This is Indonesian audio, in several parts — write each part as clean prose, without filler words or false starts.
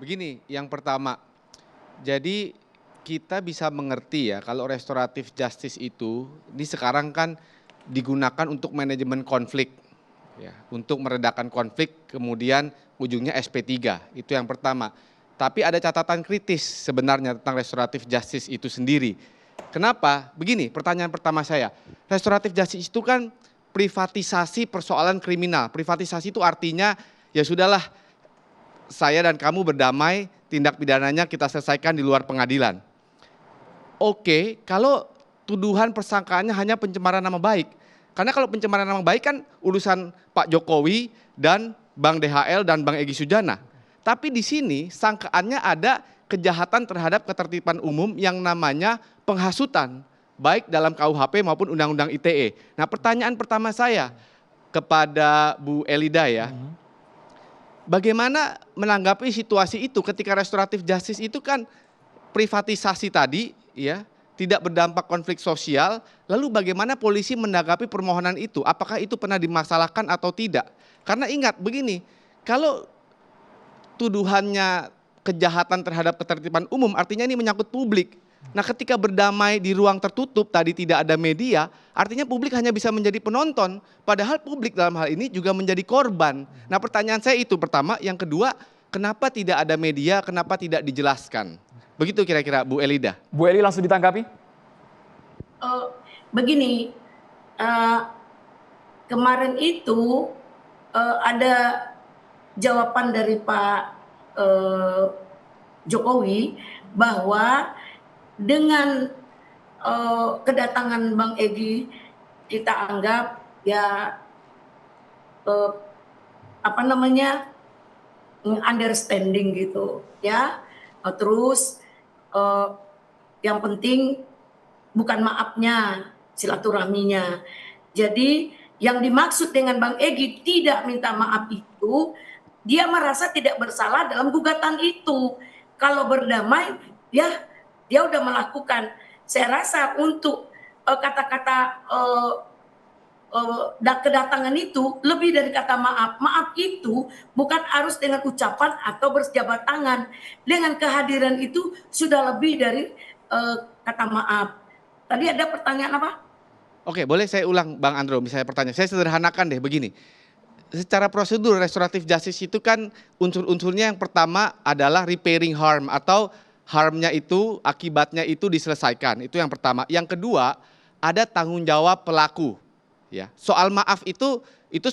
Begini, yang pertama, jadi kita bisa mengerti ya kalau restoratif justice itu ini sekarang kan digunakan untuk manajemen konflik ya, untuk meredakan konflik kemudian ujungnya SP3 itu yang pertama. Tapi ada catatan kritis sebenarnya tentang restoratif justice itu sendiri. Kenapa? Begini, pertanyaan pertama saya. Restoratif justice itu kan privatisasi persoalan kriminal. Privatisasi itu artinya ya sudahlah, saya dan kamu berdamai, tindak pidananya kita selesaikan di luar pengadilan. Oke, kalau tuduhan persangkaannya hanya pencemaran nama baik. Karena kalau pencemaran nama baik kan urusan Pak Jokowi dan Bang DHL dan Bang Egy Sujana. Tapi di sini sangkaannya ada kejahatan terhadap ketertiban umum yang namanya penghasutan, baik dalam KUHP maupun Undang-Undang ITE. Nah, pertanyaan pertama saya kepada Bu Elida ya, bagaimana menanggapi situasi itu ketika restoratif justice itu kan privatisasi tadi ya, tidak berdampak konflik sosial, lalu bagaimana polisi menanggapi permohonan itu? Apakah itu pernah dimasalahkan atau tidak? Karena ingat begini, kalau tuduhannya kejahatan terhadap ketertiban umum artinya ini menyangkut publik. Nah, ketika berdamai di ruang tertutup tadi tidak ada media, artinya publik hanya bisa menjadi penonton, padahal publik dalam hal ini juga menjadi korban. Nah, pertanyaan saya itu pertama, yang kedua, kenapa tidak ada media, kenapa tidak dijelaskan? Begitu kira-kira Bu Elida. Bu Eli langsung ditanggapi. Begini, kemarin itu ada jawaban dari Pak Jokowi bahwa dengan kedatangan Bang Egy kita anggap ya understanding gitu ya. Terus yang penting bukan maafnya, silaturahminya. Jadi yang dimaksud dengan Bang Egy tidak minta maaf itu, dia merasa tidak bersalah dalam gugatan itu. Kalau berdamai, ya dia udah melakukan. Saya rasa untuk kata-kata kedatangan itu lebih dari kata maaf. Maaf itu bukan harus dengan ucapan atau berjabat tangan. Dengan kehadiran itu sudah lebih dari kata maaf. Tadi ada pertanyaan apa? Oke, boleh saya ulang Bang Andro, misalnya pertanyaan. Saya sederhanakan deh begini. Secara prosedur restoratif justice itu kan unsur-unsurnya yang pertama adalah repairing harm atau harmnya itu, akibatnya itu diselesaikan. Itu yang pertama. Yang kedua, ada tanggung jawab pelaku. Ya, soal maaf itu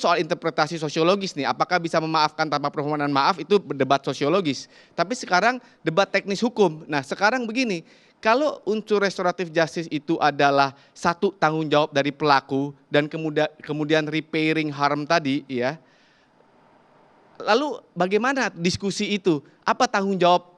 soal interpretasi sosiologis nih. Apakah bisa memaafkan tanpa permohonan maaf itu berdebat sosiologis. Tapi sekarang debat teknis hukum. Nah, sekarang begini, kalau unsur restoratif justice itu adalah satu tanggung jawab dari pelaku dan kemudian repairing harm tadi ya. Lalu bagaimana diskusi itu? Apa tanggung jawab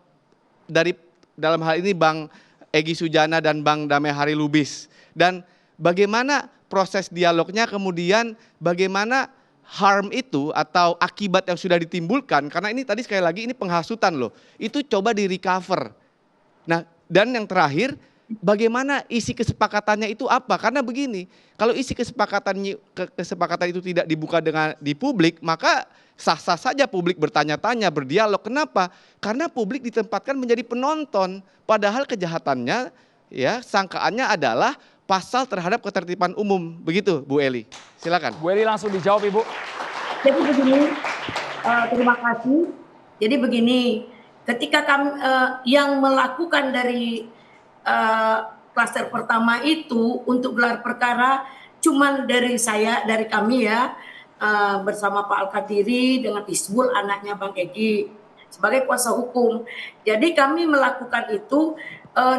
dari dalam hal ini Bang Egy Sujana dan Bang Damai Hari Lubis? Dan bagaimana proses dialognya, kemudian bagaimana harm itu atau akibat yang sudah ditimbulkan, karena ini tadi sekali lagi ini penghasutan loh, itu coba di recover. Nah, dan yang terakhir, bagaimana isi kesepakatannya itu apa? Karena begini, kalau isi kesepakatan itu tidak dibuka di publik, maka sah-sah saja publik bertanya-tanya, berdialog. Kenapa? Karena publik ditempatkan menjadi penonton, padahal kejahatannya ya sangkaannya adalah pasal terhadap ketertiban umum. Begitu Bu Eli, silakan. Bu Eli langsung dijawab Ibu. Jadi begini, terima kasih. Jadi begini, ketika kami yang melakukan dari klaster pertama itu untuk gelar perkara cuman dari saya, dari kami ya, bersama Pak Al-Qadiri dengan Isbul anaknya Bang Egy sebagai kuasa hukum. Jadi kami melakukan itu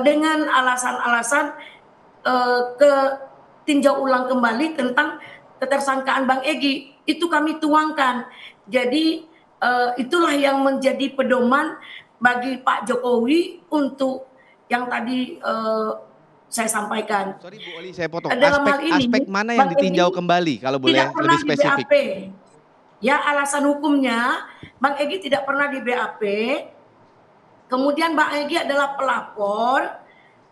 dengan alasan-alasan tinjau ulang kembali tentang ketersangkaan Bang Egy. Itu kami tuangkan. Jadi itulah yang menjadi pedoman bagi Pak Jokowi untuk yang tadi saya sampaikan. Sorry Bu Oli, saya potong. Dalam hal ini, aspek mana yang ditinjau kembali kalau boleh lebih spesifik? Di BAP. Ya, alasan hukumnya Bang Egy tidak pernah di BAP. Kemudian Bang Egy adalah pelapor.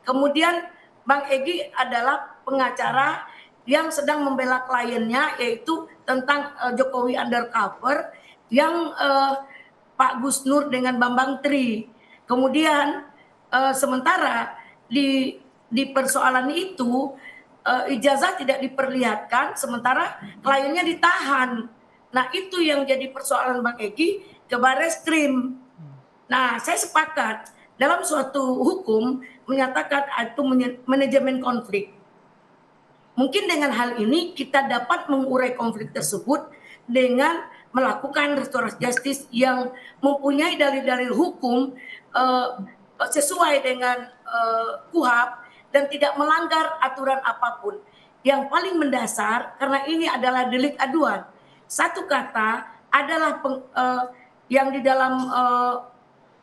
Kemudian Bang Egy adalah pengacara yang sedang membela kliennya, yaitu tentang Jokowi undercover yang Pak Gus Nur dengan Bambang Tri. Kemudian sementara di persoalan itu ijazah tidak diperlihatkan, sementara kliennya ditahan. Nah itu yang jadi persoalan Bang Egy ke Barreskrim. Nah saya sepakat dalam suatu hukum menyatakan itu manajemen konflik. Mungkin dengan hal ini kita dapat mengurai konflik tersebut dengan melakukan restoratif justice yang mempunyai dalil-dalil hukum sesuai dengan KUHP dan tidak melanggar aturan apapun. Yang paling mendasar karena ini adalah delik aduan. Satu kata adalah yang di dalam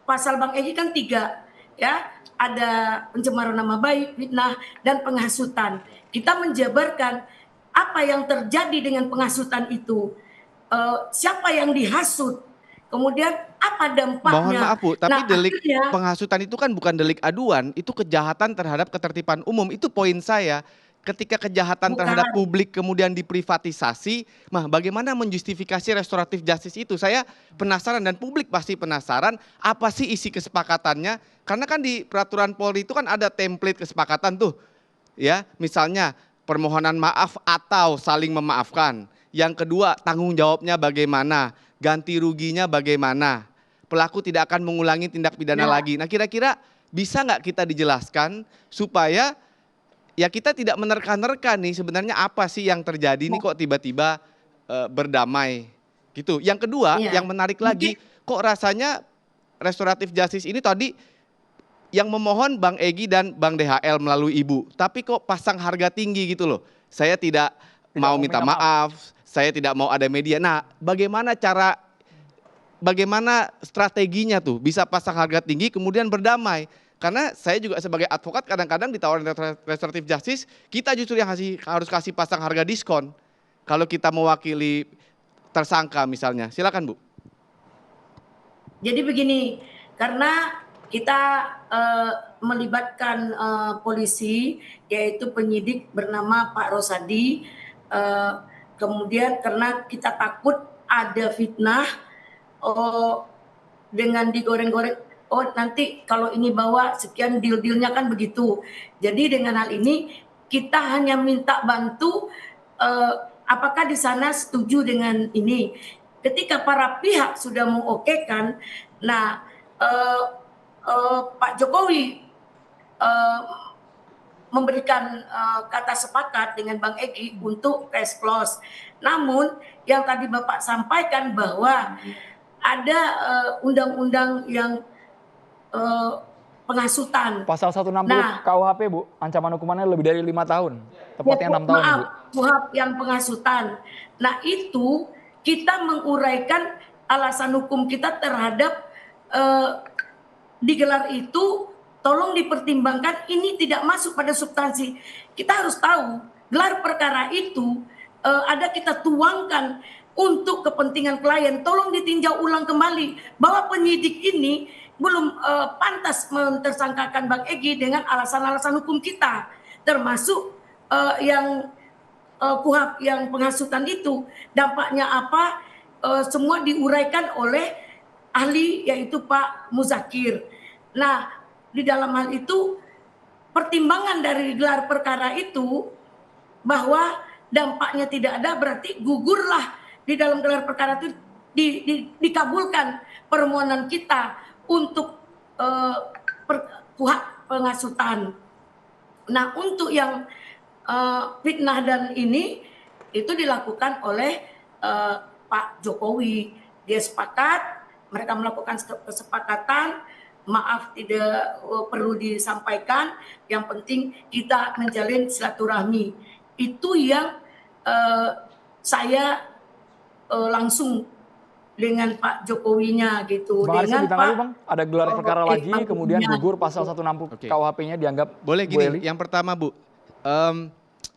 pasal Bang Egy kan 3 ya, ada pencemaran nama baik, fitnah dan penghasutan. Kita menjabarkan apa yang terjadi dengan penghasutan itu, siapa yang dihasut, kemudian apa dampaknya. Mohon maaf Bu, tapi Nah, delik akhirnya, penghasutan itu kan bukan delik aduan, itu kejahatan terhadap ketertiban umum. Itu poin saya. Ketika kejahatan terhadap Bukan. publik kemudian diprivatisasi, bagaimana menjustifikasi restoratif justice itu? Saya penasaran dan publik pasti penasaran apa sih isi kesepakatannya? Karena kan di peraturan Polri itu kan ada template kesepakatan tuh. Ya, misalnya permohonan maaf atau saling memaafkan. Yang kedua, tanggung jawabnya bagaimana? Ganti ruginya bagaimana? Pelaku tidak akan mengulangi tindak pidana lagi. Nah, kira-kira bisa nggak kita dijelaskan supaya ya kita tidak menerka-nerka nih sebenarnya apa sih yang terjadi nih kok tiba-tiba berdamai gitu. Yang kedua, yang menarik lagi, kok rasanya restoratif justice ini tadi yang memohon Bang Egy dan Bang DHL melalui Ibu, tapi kok pasang harga tinggi gitu loh. Saya tidak mau minta maaf, saya tidak mau ada media. Nah, bagaimana strateginya tuh bisa pasang harga tinggi kemudian berdamai? Karena saya juga sebagai advokat kadang-kadang ditawarin restoratif justice, kita justru yang harus kasih pasang harga diskon. Kalau kita mewakili tersangka misalnya, silakan Bu. jadi begini, karena kita melibatkan polisi, yaitu penyidik bernama Pak Rosadi, kemudian karena kita takut ada fitnah, dengan digoreng-goreng, nanti kalau ini bawa sekian deal-dealnya kan begitu. Jadi dengan hal ini kita hanya minta bantu apakah di sana setuju dengan ini. Ketika para pihak sudah mengokekan, nah Pak Jokowi memberikan kata sepakat dengan Bang Egy untuk case close. Namun yang tadi Bapak sampaikan bahwa ada undang-undang yang penghasutan. Pasal 160 KUHP Bu, ancaman hukumannya lebih dari 5 tahun. Tepatnya 6 tahun Bu. KUHP yang penghasutan. Nah itu kita menguraikan alasan hukum kita terhadap digelar itu, tolong dipertimbangkan ini tidak masuk pada substansi. Kita harus tahu gelar perkara itu ada kita tuangkan untuk kepentingan klien, tolong ditinjau ulang kembali bahwa penyidik ini belum pantas mentersangkakan Bang Egy dengan alasan-alasan hukum kita, termasuk yang KUHP yang penghasutan itu dampaknya apa, semua diuraikan oleh ahli yaitu Pak Muzakir. Nah di dalam hal itu pertimbangan dari gelar perkara itu bahwa dampaknya tidak ada, berarti gugurlah di dalam gelar perkara itu dikabulkan permohonan kita untuk KUHP penghasutan. Nah untuk yang fitnah dan ini itu dilakukan oleh Pak Jokowi. Dia sepakat, mereka melakukan kesepakatan, maaf tidak perlu disampaikan, yang penting kita menjalin silaturahmi. Itu yang saya langsung dengan Pak Jokowinya gitu. Bang Aris dengan ditanggapi Bang, ada gelar perkara lagi, kemudian gugur pasal 160 KUHP-nya dianggap boleh gini, yang pertama Bu,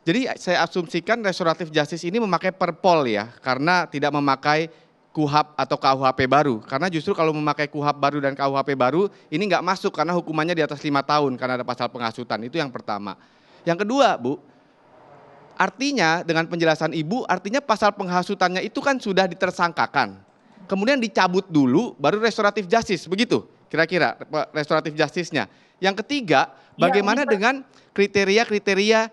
jadi saya asumsikan restoratif justice ini memakai perpol ya, karena tidak memakai KUHP atau KUHP baru. Karena justru kalau memakai KUHP baru dan KUHP baru, ini nggak masuk karena hukumannya di atas 5 tahun karena ada pasal penghasutan. Itu yang pertama. Yang kedua Bu, artinya dengan penjelasan Ibu, artinya pasal penghasutannya itu kan sudah ditersangkakan. kemudian dicabut dulu, baru restoratif justice, begitu kira-kira restoratif justice-nya. Yang ketiga, bagaimana dengan kriteria-kriteria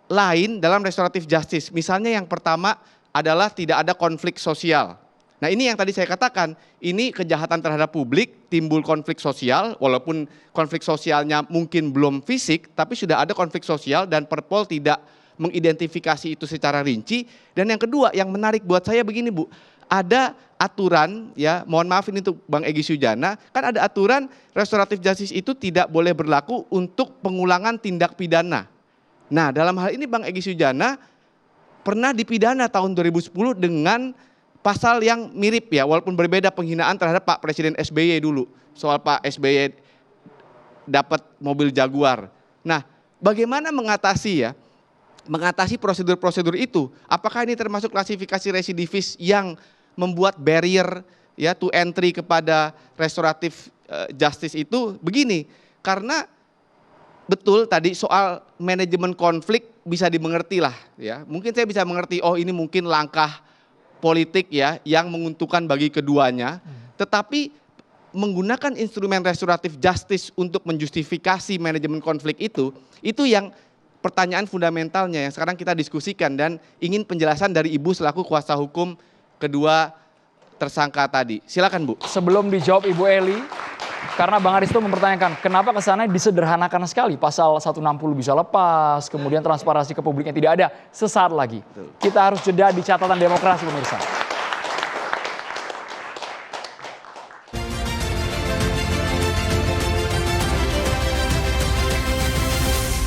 lain dalam restoratif justice? Misalnya yang pertama adalah tidak ada konflik sosial. Nah ini yang tadi saya katakan, ini kejahatan terhadap publik, timbul konflik sosial, walaupun konflik sosialnya mungkin belum fisik, tapi sudah ada konflik sosial dan Perpol tidak mengidentifikasi itu secara rinci. Dan yang kedua yang menarik buat saya begini Bu, ada aturan ya, mohon maaf ini untuk Bang Egy Sujana, kan ada aturan restoratif justice itu tidak boleh berlaku untuk pengulangan tindak pidana. Nah dalam hal ini Bang Egy Sujana pernah dipidana tahun 2010 dengan pasal yang mirip ya, walaupun berbeda, penghinaan terhadap Pak Presiden SBY dulu. Soal Pak SBY dapat mobil Jaguar. Nah bagaimana mengatasi prosedur-prosedur itu? Apakah ini termasuk klasifikasi residivis yang membuat barrier ya to entry kepada restoratif justice itu? Begini, karena betul tadi soal manajemen konflik bisa dimengerti lah ya. Mungkin saya bisa mengerti, oh ini mungkin langkah politik ya yang menguntungkan bagi keduanya. Tetapi menggunakan instrumen restoratif justice untuk menjustifikasi manajemen konflik itu yang pertanyaan fundamentalnya yang sekarang kita diskusikan, dan ingin penjelasan dari Ibu selaku kuasa hukum kedua tersangka tadi. Silakan Bu. Sebelum dijawab Ibu Eli, karena Bang Aristo mempertanyakan kenapa kesannya disederhanakan sekali, pasal 160 bisa lepas, kemudian transparansi ke publiknya tidak ada. Sesaat lagi kita harus jeda di catatan demokrasi pemirsa.